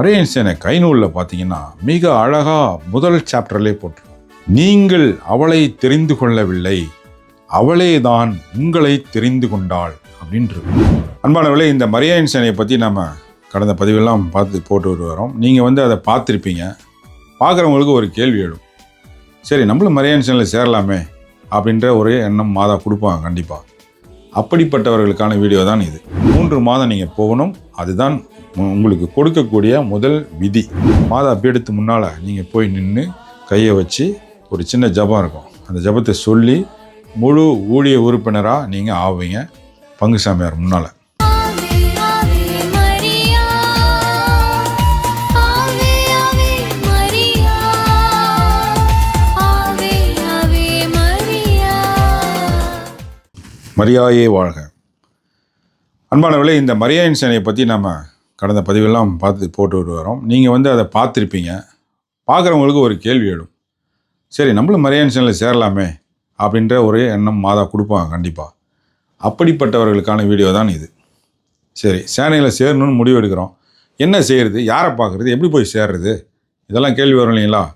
மரியன்சனை கைநூலில் பார்த்தீங்கன்னா மிக அழகாக முதல் சாப்டர்லேயே போட்டிருக்கோம். நீங்கள் அவளை தெரிந்து கொள்ளவில்லை, அவளே தான் உங்களை தெரிந்து கொண்டாள் அப்படின்றது. அன்பானவர்களே, இந்த மரியன்சனை பற்றி நம்ம கடந்த பதிவெல்லாம் போட்டு வரோம். நீங்கள் அதை பார்த்துருப்பீங்க. பார்க்குறவங்களுக்கு ஒரு கேள்வி எழும், சரி நம்மளும் மரியன்சனில் சேரலாமே அப்படின்ற ஒரு எண்ணம் மாதா கொடுப்பாங்க கண்டிப்பாக. அப்படிப்பட்டவர்களுக்கான வீடியோ தான் இது. 3 மாதம் நீங்கள் போகணும், அதுதான் உங்களுக்கு கொடுக்கக்கூடிய முதல் விதி. மாதா பீடத்து முன்னால் நீங்கள் போய் நின்று கையை வச்சு ஒரு சின்ன ஜபம் இருக்கும், அந்த ஜபத்தை சொல்லி முழு ஊழிய உறுப்பினராக நீங்கள் ஆவீங்க பங்கு சாமியார் முன்னால். மரியாயே வாழ்க. அன்பானவர்களே, இந்த மரியன்சனை பற்றி நம்ம கடந்த பதிவெல்லாம் போட்டு வரோம். நீங்கள் அதை பார்த்துருப்பீங்க. பார்க்குறவங்களுக்கு ஒரு கேள்வி எழும், சரி நம்மளும் மரியன்சனில் சேரலாமே அப்படின்ற ஒரு எண்ணம் மாதா கொடுப்பாங்க கண்டிப்பாக. அப்படிப்பட்டவர்களுக்கான வீடியோ தான் இது. சரி, சேனையில் சேரணும்னு முடிவு எடுக்கிறோம், என்ன செய்கிறது, யாரை பார்க்குறது, எப்படி போய் சேர்றது, இதெல்லாம் கேள்வி வரும் இல்லைங்களா?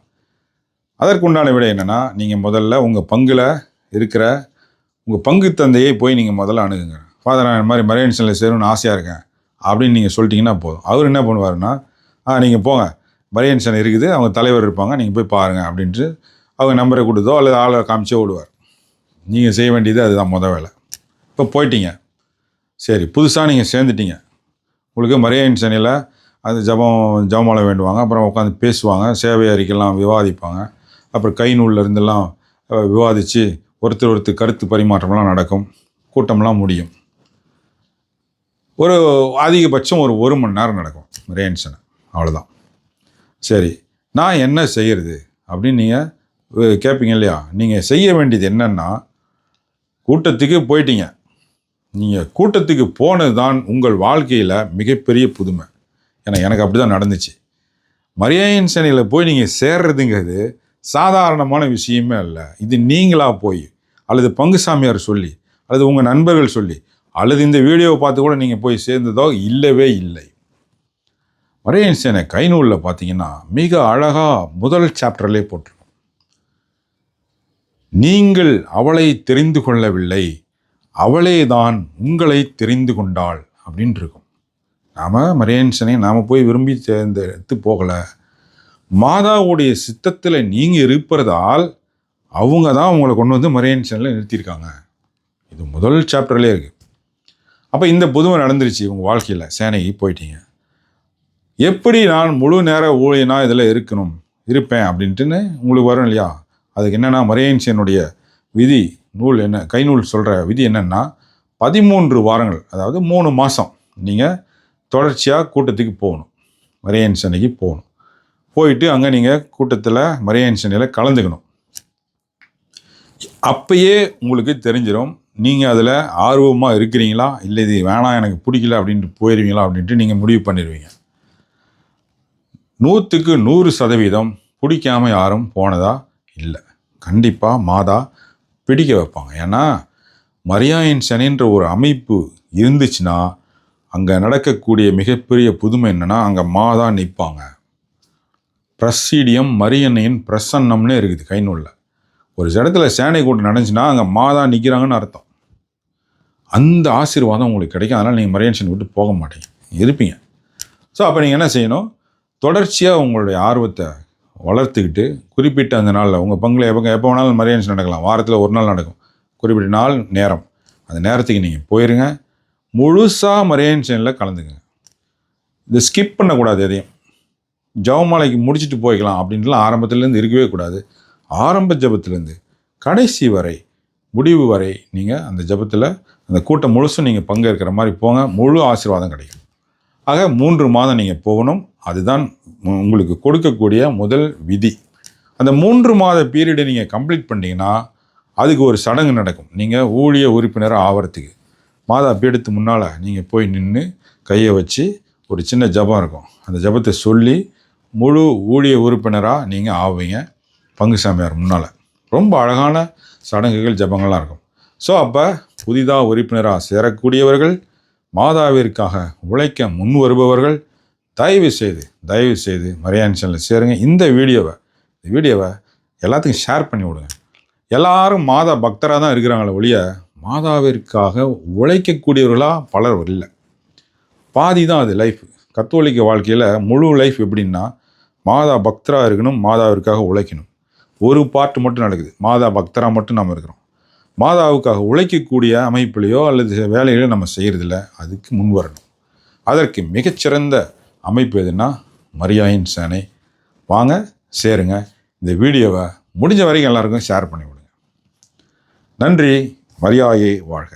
அதற்குண்டான விடை என்னென்னா, நீங்கள் முதல்ல உங்கள் பங்கில் இருக்கிற உங்கள் பங்கு தந்தையை போய் நீங்கள் முதல்ல அணுகுங்க. ஃபாதர், நான் இந்த மாதிரி மரியன்சனில் சேரணும்னு ஆசையாக இருக்கேன் அப்படின்னு நீங்கள் சொல்லிட்டீங்கன்னா போதும். அவர் என்ன பண்ணுவாருன்னா, நீங்கள் போங்க, மரியன்சன் இருக்குது, அவங்க தலைவர் இருப்பாங்க, நீங்கள் போய் பாருங்கள் அப்படின்ட்டு அவங்க நம்பரை கொடுத்தோ அல்லது ஆளை காமிச்சோ விடுவார். நீங்கள் செய்ய வேண்டியது அதுதான் வேலை. இப்போ போயிட்டீங்க, சரி புதுசாக நீங்கள் சேர்ந்துட்டீங்க. உங்களுக்கு மரியன்சனில் அது ஜபமாலை வேண்டுவாங்க, அப்புறம் உட்காந்து பேசுவாங்க, சேவை அறிக்கைலாம் விவாதிப்பாங்க, அப்புறம் கைநூலில் இருந்தெல்லாம் விவாதித்து ஒருத்தர் கருத்து பரிமாற்றம்லாம் நடக்கும், கூட்டம்லாம் முடியும். ஒரு அதிகபட்சம் ஒரு மணி நேரம் நடக்கும் மரியன்சனை, அவ்வளோதான். சரி, நான் என்ன செய்கிறது அப்படின்னு நீங்கள் கேட்பீங்க இல்லையா? நீங்கள் செய்ய வேண்டியது என்னென்னா, கூட்டத்துக்கு போயிட்டீங்க. நீங்கள் கூட்டத்துக்கு போனது தான் உங்கள் வாழ்க்கையில் மிகப்பெரிய புதுமை. ஏன்னா எனக்கு அப்படி தான் நடந்துச்சு. மரியன்சனையில் போய் நீங்கள் சேர்றதுங்கிறது சாதாரணமான விஷயமே இல்லை. இது நீங்களாக போய் அல்லது பங்கு சாமியார் சொல்லி அல்லது உங்கள் நண்பர்கள் சொல்லி அல்லது இந்த வீடியோவை பார்த்து கூட நீங்கள் போய் சேர்ந்ததோ இல்லவே இல்லை. மரியன்சனை கைநூலில் பார்த்தீங்கன்னா மிக அழகாக முதல் சாப்டர்லேயே போட்டிருக்கோம். நீங்கள் அவளை தெரிந்து கொள்ளவில்லை, அவளே தான் உங்களை தெரிந்து கொண்டாள் அப்படின்னு இருக்கும். மரியன்சனை நாம் போய் விரும்பி தேர்ந்தெடுத்து போகலை. மாதாவுடைய சித்தத்தில் நீங்கள் இருப்பதால் அவங்க தான் உங்களை கொண்டு வந்து மரியன்சனில் நிறுத்தியிருக்காங்க. இது முதல் சாப்டர்லேயே இருக்குது. அப்போ இந்த புதுமை நடந்துருச்சு உங்கள் வாழ்க்கையில். சேனைக்கு போயிட்டீங்க. எப்படி நான் முழு நேர ஊழியனாக இதில் இருப்பேன் அப்படின்ட்டுன்னு உங்களுக்கு வரும் இல்லையா? அதுக்கு என்னென்னா, மரியன்சனுடைய விதி நூல் என்ன, கைநூல் சொல்கிற விதி என்னென்னா, 13 வாரங்கள், அதாவது 3 மாதம் நீங்கள் தொடர்ச்சியாக கூட்டத்துக்கு போகணும், மரியன்சனைக்கு போகணும். போயிட்டு அங்கே நீங்கள் கூட்டத்தில் மரியன்சனையில் கலந்துக்கணும். அப்பயே உங்களுக்கு தெரிஞ்சிடும் நீங்கள் அதில் ஆர்வமாக இருக்கிறீங்களா, இல்லை இது வேணாம் எனக்கு பிடிக்கல அப்படின்ட்டு போயிடுவீங்களா அப்படின்ட்டு நீங்கள் முடிவு பண்ணிடுவீங்க. 100க்கு 100% பிடிக்காமல் யாரும் போனதா இல்லை. கண்டிப்பாக மாதா பிடிக்க வைப்பாங்க. ஏன்னா மரியன்சனின்ற ஒரு அமைப்பு இருந்துச்சுன்னா அங்கே நடக்கக்கூடிய மிகப்பெரிய புதுமை என்னென்னா, அங்கே மாதா நிற்பாங்க. பிரசீடியம் மரியன்னையின் பிரசன்னம்னு இருக்குது கைநூலில். ஒரு இடத்துல சேனை கூட்டம் நடந்துச்சுன்னா அங்கே மாதா நிற்கிறாங்கன்னு அர்த்தம். அந்த ஆசீர்வாதம் உங்களுக்கு கிடைக்கும். அதனால் நீங்கள் மரியன்சன் விட்டு போக மாட்டீங்க, இருப்பீங்க. ஸோ அப்போ நீங்கள் என்ன செய்யணும், தொடர்ச்சியாக உங்களுடைய ஆர்வத்தை வளர்த்துக்கிட்டு குறிப்பிட்ட அந்த நாளில் உங்கள் பங்கில் எப்போ வேணாலும் மரியன்சன் நடக்கலாம். வாரத்தில் ஒரு நாள் நடக்கும், குறிப்பிட்ட நாள் நேரம், அந்த நேரத்துக்கு நீங்கள் போயிருங்க. முழுசாக மரியன்சனில் கலந்துக்குங்க. இதை ஸ்கிப் பண்ணக்கூடாது. எதையும் ஜபமாலைக்கு முடிச்சுட்டு போய்க்கலாம் அப்படின்ட்டுலாம் ஆரம்பத்துலேருந்து இருக்கவே கூடாது. ஆரம்ப ஜபத்துலேருந்து கடைசி வரை, முடிவு வரை நீங்கள் அந்த ஜபத்தில் அந்த கூட்டம் முழுசும் நீங்கள் பங்கேற்கிற மாதிரி போங்க. முழு ஆசீர்வாதம் கிடைக்கும். ஆக 3 மாதம் நீங்கள் போகணும். அதுதான் உங்களுக்கு கொடுக்கக்கூடிய முதல் விதி. அந்த 3 மாத பீரியடை நீங்கள் கம்ப்ளீட் பண்ணிட்டீங்கன்னா அதுக்கு ஒரு சடங்கு நடக்கும். நீங்கள் ஊழிய உறுப்பினராக ஆகிறதுக்கு மாதா பீடத்து முன்னால் நீங்கள் போய் நின்று கையை வச்சு ஒரு சின்ன ஜபம் இருக்கும், அந்த ஜபத்தை சொல்லி முழு ஊழிய உறுப்பினராக நீங்கள் ஆவீங்க பங்கு சாமியார் முன்னால். ரொம்ப அழகான சடங்குகள் ஜபங்கள்லாம் இருக்கும். ஸோ அப்போ புதிதாக உறுப்பினராக சேரக்கூடியவர்கள், மாதாவிற்காக உழைக்க முன் வருபவர்கள் தயவு செய்து மரியாயன் சேனலில் சேருங்க. இந்த வீடியோவை எல்லாத்துக்கும் ஷேர் பண்ணி விடுங்க. எல்லாரும் மாதா பக்தராக தான் இருக்கிறாங்களே ஒழிய மாதாவிற்காக உழைக்கக்கூடியவர்களாக பலர் இல்லை. பாதி தான் அது லைஃப். கத்தோலிக்க வாழ்க்கையில் முழு லைஃப் எப்படின்னா மாதா பக்தராக இருக்கணும், மாதாவிற்காக உழைக்கணும். ஒரு பார்ட் மட்டும் நடக்குது. மாதா பக்தராக மட்டும் நம்ம இருக்கிறோம். மாதாவுக்காக உழைக்கக்கூடிய அமைப்புலையோ அல்லது வேலைகளையோ நம்ம செய்கிறதில்ல. அதுக்கு முன் வரணும். அதற்கு மிகச்சிறந்த அமைப்பு எதுன்னா மரியாயின் சேனை. வாங்க சேருங்க. இந்த வீடியோவை முடிஞ்ச வரைக்கும் எல்லாருக்கும் ஷேர் பண்ணி விடுங்க. நன்றி. மரியாயை வாழ்க.